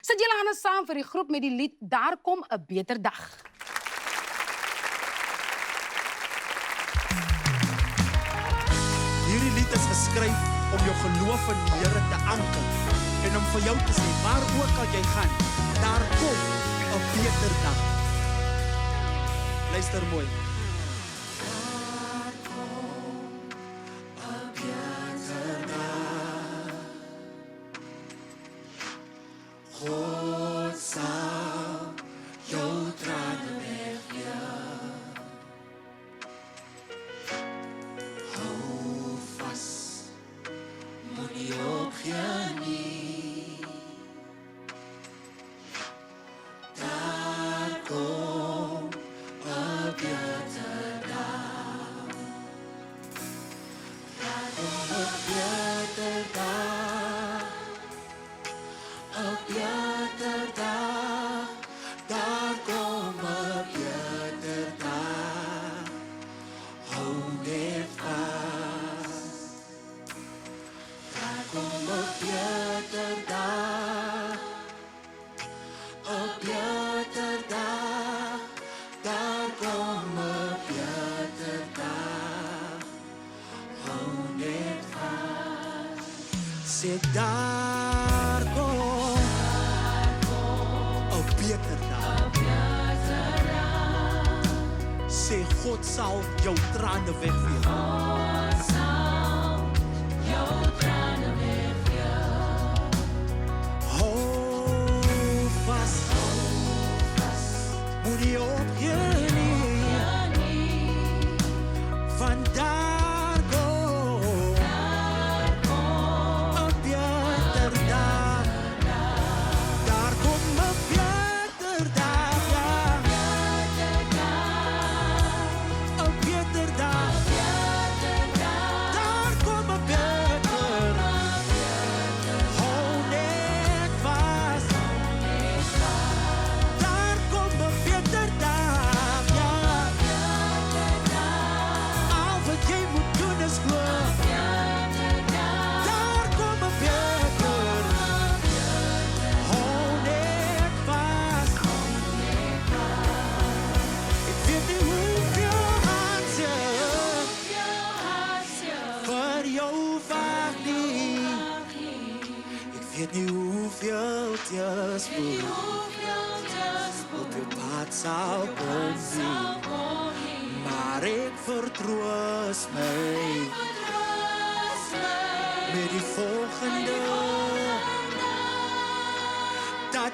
Sit julle hande saam vir die groep met die lied Daar kom 'n beter dag. Hierdie lied is geskryf om jou geloof in die Here te anker en om vir jou te sê, waar ook al jy gaan, daar kom 'n beter dag. Luister mooi. Daar kom 'n beter dag. God sal jou trane wegvee. Hou vas, moenie opgee nie. Daar kom 'n beter dag. Daar kom 'n beter dag. 'n beter dag. Daar kom 'n beter dag. Hou net vas. Daar kom 'n beter dag. 'n beter dag. Daar kom 'n beter dag. Hou net vas. Sê daar kom 'n beter dag. Sê God sal jou trane wegvee. Hou vas, moenie opgee nie. Vandaar kom 'n beter dag. Daar kom 'n beter dag, ja. 'n beter dag. Daar kom 'n beter. Hou net vas. Daar kom 'n beter dag, ja. Al wat jy moet doen is glo. Daar kom 'n beter. Hou net vas. Ik weet niet hoeveel hartje voor jou vaak niet. Ik weet niet hoeveel teëspoed op je pad zal komen. Maar ik vertroost mij met die volgende. Dat